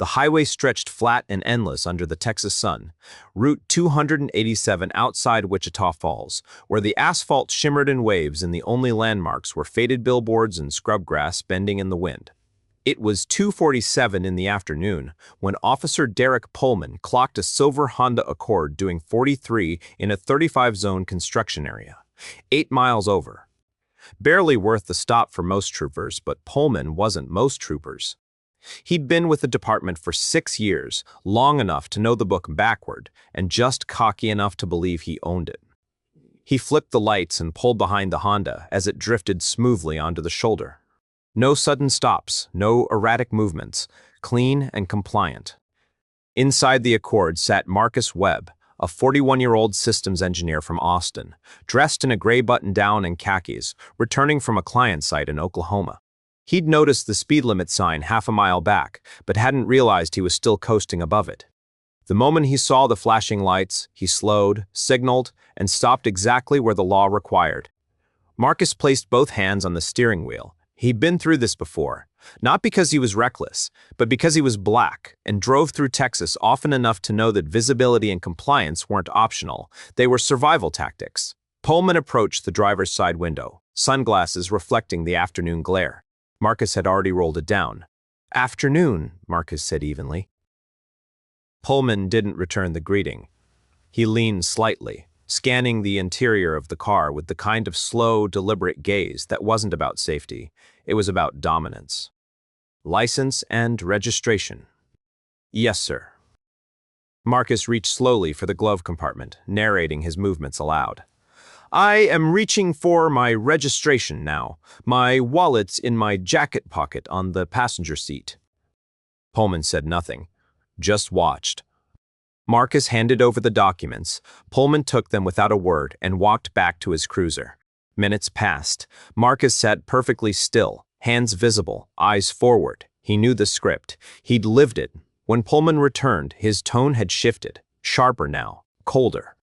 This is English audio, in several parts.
The highway stretched flat and endless under the Texas sun. Route 287 outside Wichita Falls, where the asphalt shimmered in waves and the only landmarks were faded billboards and scrub grass bending in the wind. It was 2:47 in the afternoon when Officer Derek Pullman clocked a silver Honda Accord doing 43 in a 35-zone construction area, 8 miles over. Barely worth the stop for most troopers, but Pullman wasn't most troopers. He'd been with the department for 6 years, long enough to know the book backward, and just cocky enough to believe he owned it. He flipped the lights and pulled behind the Honda as it drifted smoothly onto the shoulder. No sudden stops, no erratic movements, clean and compliant. Inside the Accord sat Marcus Webb, a 41-year-old systems engineer from Austin, dressed in a gray button-down and khakis, returning from a client site in Oklahoma. He'd noticed the speed limit sign half a mile back, but hadn't realized he was still coasting above it. The moment he saw the flashing lights, he slowed, signaled, and stopped exactly where the law required. Marcus placed both hands on the steering wheel. He'd been through this before, not because he was reckless, but because he was black and drove through Texas often enough to know that visibility and compliance weren't optional. They were survival tactics. Pullman approached the driver's side window, sunglasses reflecting the afternoon glare. Marcus had already rolled it down. "Afternoon," Marcus said evenly. Pullman didn't return the greeting. He leaned slightly, scanning the interior of the car with the kind of slow, deliberate gaze that wasn't about safety. It was about dominance. "License and registration." "Yes, sir." Marcus reached slowly for the glove compartment, narrating his movements aloud. "I am reaching for my registration now. My wallet's in my jacket pocket on the passenger seat." Pullman said nothing, just watched. Marcus handed over the documents. Pullman took them without a word and walked back to his cruiser. Minutes passed. Marcus sat perfectly still, hands visible, eyes forward. He knew the script. He'd lived it. When Pullman returned, his tone had shifted, sharper now, colder.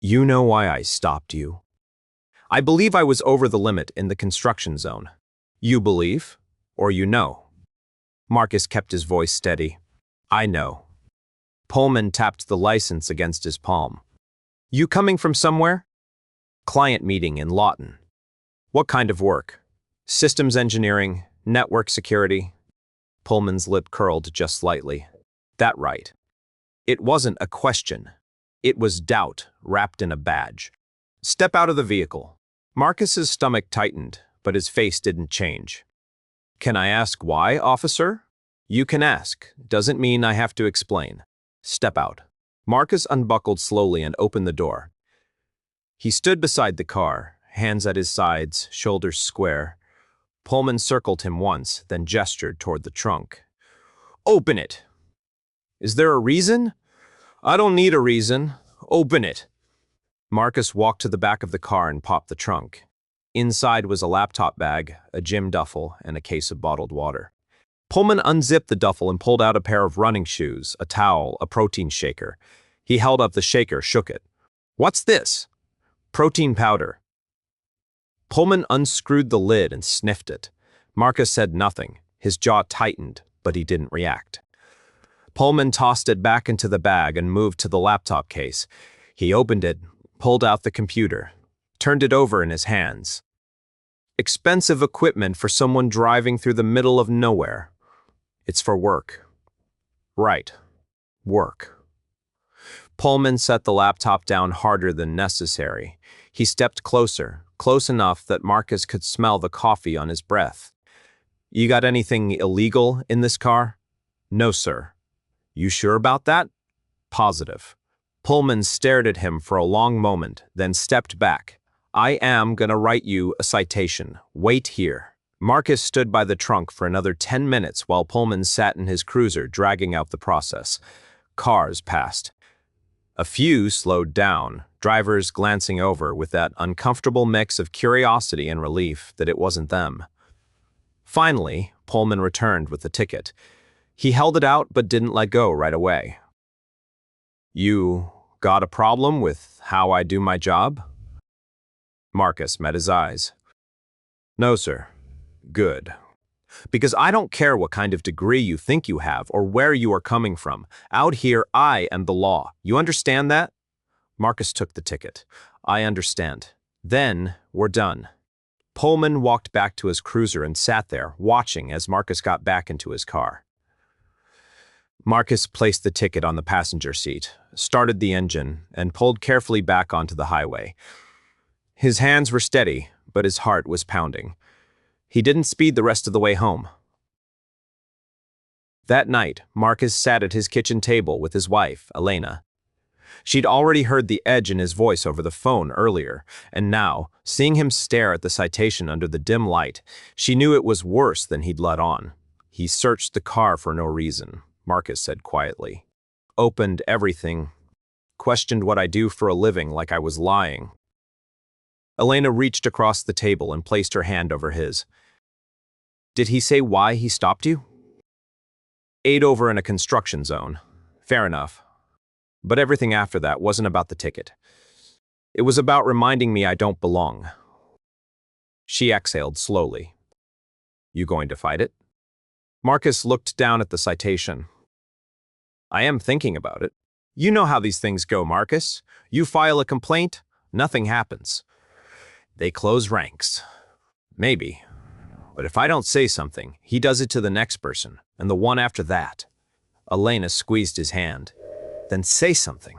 "You know why I stopped you?" "I believe I was over the limit in the construction zone." "You believe? Or you know?" Marcus kept his voice steady. "I know." Pullman tapped the license against his palm. "You coming from somewhere?" "Client meeting in Lawton." "What kind of work?" "Systems engineering, network security." Pullman's lip curled just slightly. "That right." It wasn't a question. It was doubt wrapped in a badge. "Step out of the vehicle." Marcus's stomach tightened, but his face didn't change. "Can I ask why, officer?" "You can ask. Doesn't mean I have to explain. Step out." Marcus unbuckled slowly and opened the door. He stood beside the car, hands at his sides, shoulders square. Pullman circled him once, then gestured toward the trunk. "Open it." "Is there a reason?" "I don't need a reason. Open it." Marcus walked to the back of the car and popped the trunk. Inside was a laptop bag, a gym duffel, and a case of bottled water. Pullman unzipped the duffel and pulled out a pair of running shoes, a towel, a protein shaker. He held up the shaker, shook it. "What's this?" "Protein powder." Pullman unscrewed the lid and sniffed it. Marcus said nothing. His jaw tightened, but he didn't react. Pullman tossed it back into the bag and moved to the laptop case. He opened it, pulled out the computer, turned it over in his hands. "Expensive equipment for someone driving through the middle of nowhere. It's for work." "Right. Work." Pullman set the laptop down harder than necessary. He stepped closer, close enough that Marcus could smell the coffee on his breath. "You got anything illegal in this car?" "No, sir." "You sure about that?" "Positive." Pullman stared at him for a long moment, then stepped back. "I am gonna write you a citation. Wait here." Marcus stood by the trunk for another 10 minutes while Pullman sat in his cruiser dragging out the process. Cars passed. A few slowed down, drivers glancing over with that uncomfortable mix of curiosity and relief that it wasn't them. Finally, Pullman returned with the ticket. He held it out but didn't let go right away. "You got a problem with how I do my job?" Marcus met his eyes. "No, sir." "Good." Because I don't care what kind of degree you think you have or where you are coming from. Out here, I am the law. You understand that? Marcus took the ticket. I understand. Then, we're done. Pullman walked back to his cruiser and sat there, watching as Marcus got back into his car. Marcus placed the ticket on the passenger seat, started the engine, and pulled carefully back onto the highway. His hands were steady, but his heart was pounding. He didn't speed the rest of the way home. That night, Marcus sat at his kitchen table with his wife, Elena. She'd already heard the edge in his voice over the phone earlier, and now, seeing him stare at the citation under the dim light, she knew it was worse than he'd let on. He searched the car for no reason, Marcus said quietly. Opened everything. Questioned what I do for a living like I was lying. Elena reached across the table and placed her hand over his. Did he say why he stopped you? 8 over in a construction zone. Fair enough. But everything after that wasn't about the ticket. It was about reminding me I don't belong. She exhaled slowly. You going to fight it? Marcus looked down at the citation. I am thinking about it. You know how these things go, Marcus. You file a complaint, nothing happens. They close ranks. Maybe. But if I don't say something, he does it to the next person, and the one after that. Elena squeezed his hand. Then say something.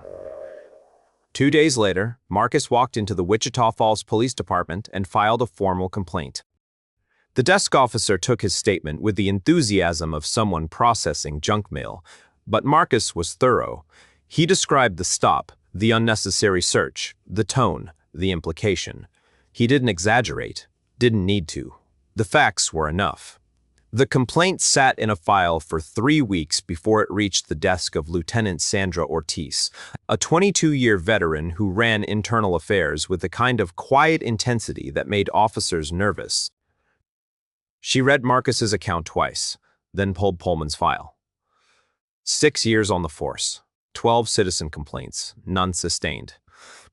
2 days later, Marcus walked into the Wichita Falls Police Department and filed a formal complaint. The desk officer took his statement with the enthusiasm of someone processing junk mail, but Marcus was thorough. He described the stop, the unnecessary search, the tone, the implication. He didn't exaggerate, didn't need to. The facts were enough. The complaint sat in a file for 3 weeks before it reached the desk of Lieutenant Sandra Ortiz, a 22-year veteran who ran internal affairs with the kind of quiet intensity that made officers nervous. She read Marcus's account twice, then pulled Pullman's file. 6 years on the force, 12 citizen complaints, none sustained.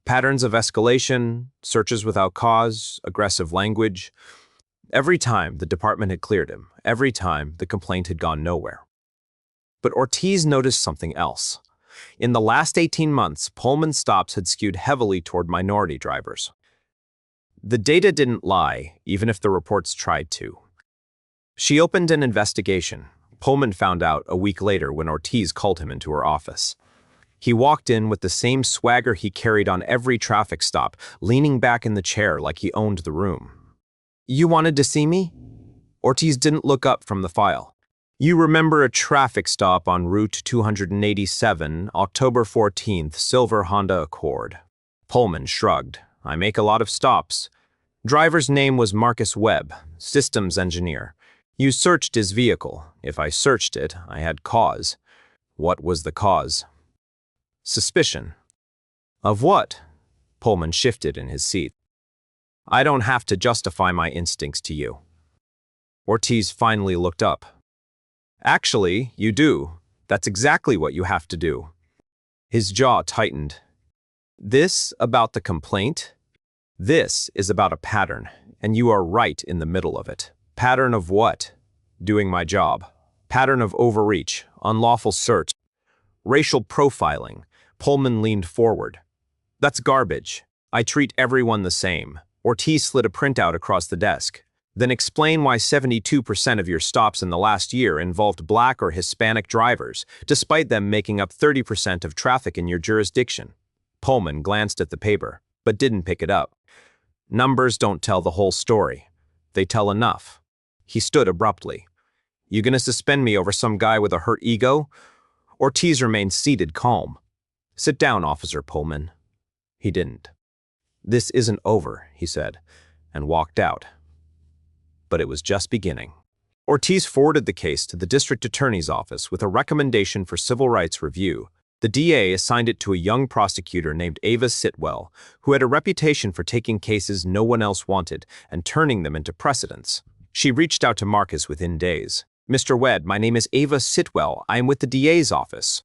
Patterns of escalation, searches without cause, aggressive language. Every time the department had cleared him, every time the complaint had gone nowhere. But Ortiz noticed something else. In the last 18 months, Pullman's stops had skewed heavily toward minority drivers. The data didn't lie, even if the reports tried to. She opened an investigation. Pullman found out a week later when Ortiz called him into her office. He walked in with the same swagger he carried on every traffic stop, leaning back in the chair like he owned the room. You wanted to see me? Ortiz didn't look up from the file. You remember a traffic stop on Route 287, October 14th, silver Honda Accord. Pullman shrugged. I make a lot of stops. Driver's name was Marcus Webb, systems engineer. You searched his vehicle. If I searched it, I had cause. What was the cause? Suspicion. Of what? Pullman shifted in his seat. I don't have to justify my instincts to you. Ortiz finally looked up. Actually, you do. That's exactly what you have to do. His jaw tightened. This about the complaint? This is about a pattern, and you are right in the middle of it. Pattern of what? Doing my job. Pattern of overreach, unlawful search, racial profiling. Pullman leaned forward. That's garbage. I treat everyone the same. Ortiz slid a printout across the desk. Then explain why 72% of your stops in the last year involved Black or Hispanic drivers, despite them making up 30% of traffic in your jurisdiction. Pullman glanced at the paper, but didn't pick it up. Numbers don't tell the whole story. They tell enough. He stood abruptly. You gonna suspend me over some guy with a hurt ego? Ortiz remained seated calm. Sit down, Officer Pullman. He didn't. This isn't over, he said, and walked out. But it was just beginning. Ortiz forwarded the case to the district attorney's office with a recommendation for civil rights review. The DA assigned it to a young prosecutor named Ava Sitwell, who had a reputation for taking cases no one else wanted and turning them into precedents. She reached out to Marcus within days. Mr. Webb, my name is Ava Sitwell. I am with the DA's office.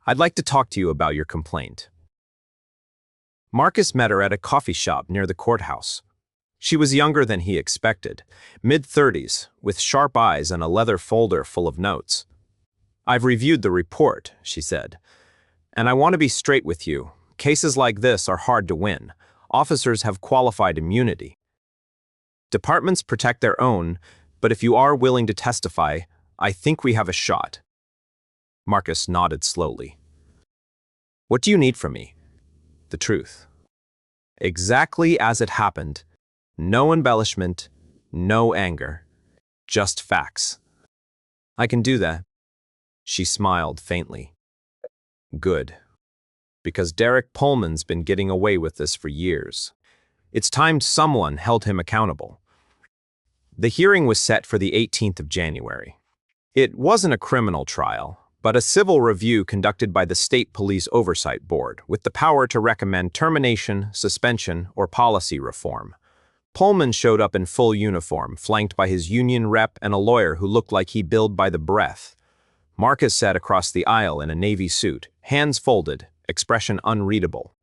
I'd like to talk to you about your complaint. Marcus met her at a coffee shop near the courthouse. She was younger than he expected, mid-30s, with sharp eyes and a leather folder full of notes. "I've reviewed the report," she said, "and I want to be straight with you. Cases like this are hard to win. Officers have qualified immunity. Departments protect their own, but if you are willing to testify, I think we have a shot." Marcus nodded slowly. "What do you need from me?" "The truth. Exactly as it happened. No embellishment, no anger. Just facts." "I can do that." She smiled faintly. "Good. Because Derek Pullman's been getting away with this for years. It's time someone held him accountable." The hearing was set for the 18th of January. It wasn't a criminal trial, but a civil review conducted by the State Police Oversight Board with the power to recommend termination, suspension, or policy reform. Pullman showed up in full uniform, flanked by his union rep and a lawyer who looked like he billed by the breath. Marcus sat across the aisle in a navy suit, hands folded, expression unreadable.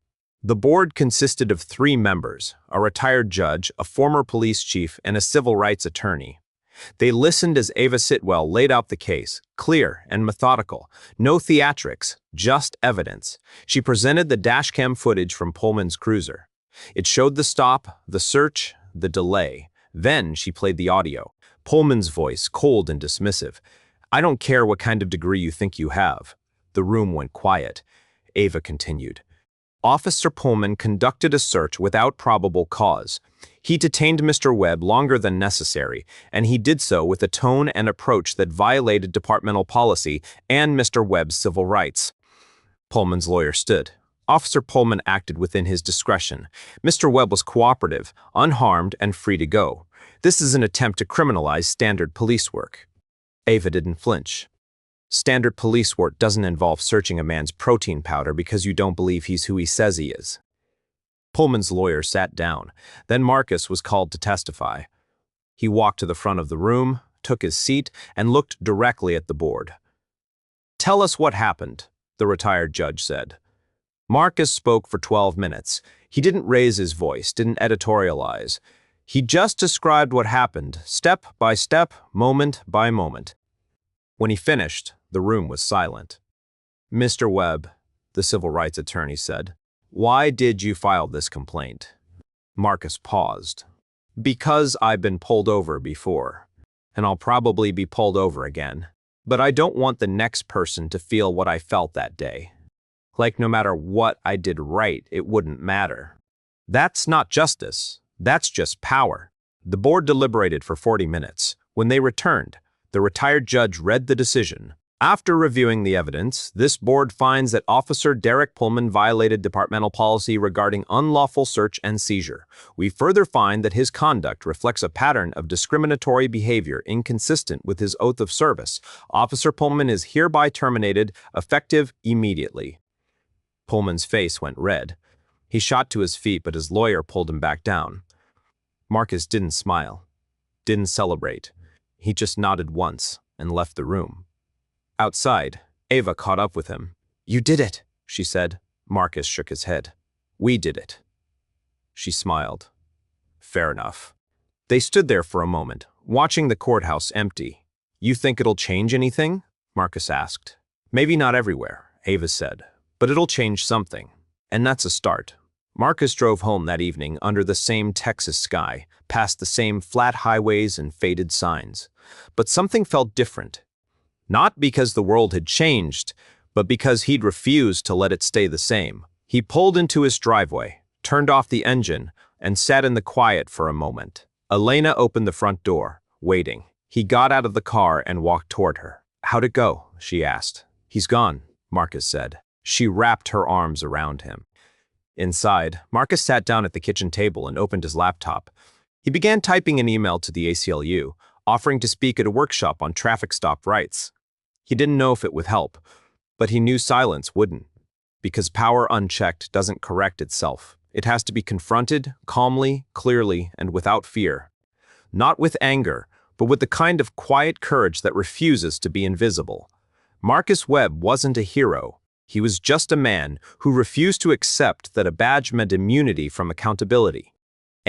The board consisted of 3 members, a retired judge, a former police chief, and a civil rights attorney. They listened as Ava Sitwell laid out the case, clear and methodical. No theatrics, just evidence. She presented the dashcam footage from Pullman's cruiser. It showed the stop, the search, the delay. Then she played the audio. Pullman's voice, cold and dismissive. "I don't care what kind of degree you think you have." The room went quiet. Ava continued. "Officer Pullman conducted a search without probable cause. He detained Mr. Webb longer than necessary, and he did so with a tone and approach that violated departmental policy and Mr. Webb's civil rights." Pullman's lawyer stood. Officer Pullman acted within his discretion. Mr. Webb was cooperative, unharmed, and free to go. This is an attempt to criminalize standard police work. Ava didn't flinch. Standard police work doesn't involve searching a man's protein powder because you don't believe he's who he says he is. Pullman's lawyer sat down. Then Marcus was called to testify. He walked to the front of the room, took his seat, and looked directly at the board. "Tell us what happened," the retired judge said. Marcus spoke for 12 minutes. He didn't raise his voice, didn't editorialize. He just described what happened, step by step, moment by moment. When he finished, the room was silent. "Mr. Webb," the civil rights attorney said, "why did you file this complaint?" Marcus paused. "Because I've been pulled over before, and I'll probably be pulled over again. But I don't want the next person to feel what I felt that day. Like no matter what I did right, it wouldn't matter. That's not justice. That's just power." The board deliberated for 40 minutes. When they returned, the retired judge read the decision. "After reviewing the evidence, this board finds that Officer Derek Pullman violated departmental policy regarding unlawful search and seizure. We further find that his conduct reflects a pattern of discriminatory behavior inconsistent with his oath of service. Officer Pullman is hereby terminated, effective immediately." Pullman's face went red. He shot to his feet, but his lawyer pulled him back down. Marcus didn't smile, didn't celebrate. He just nodded once and left the room. Outside, Ava caught up with him. "You did it," she said. Marcus shook his head. "We did it." She smiled. "Fair enough." They stood there for a moment, watching the courthouse empty. "You think it'll change anything?" Marcus asked. "Maybe not everywhere," Ava said, "but it'll change something. And that's a start." Marcus drove home that evening under the same Texas sky, past the same flat highways and faded signs. But something felt different. Not because the world had changed, but because he'd refused to let it stay the same. He pulled into his driveway, turned off the engine, and sat in the quiet for a moment. Elena opened the front door, waiting. He got out of the car and walked toward her. "How'd it go?" she asked. "He's gone," Marcus said. She wrapped her arms around him. Inside, Marcus sat down at the kitchen table and opened his laptop. He began typing an email to the ACLU, offering to speak at a workshop on traffic stop rights. He didn't know if it would help, but he knew silence wouldn't, because power unchecked doesn't correct itself. It has to be confronted calmly, clearly, and without fear. Not with anger, but with the kind of quiet courage that refuses to be invisible. Marcus Webb wasn't a hero. He was just a man who refused to accept that a badge meant immunity from accountability.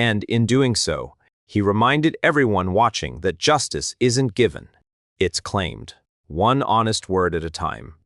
And in doing so, he reminded everyone watching that justice isn't given, it's claimed, one honest word at a time.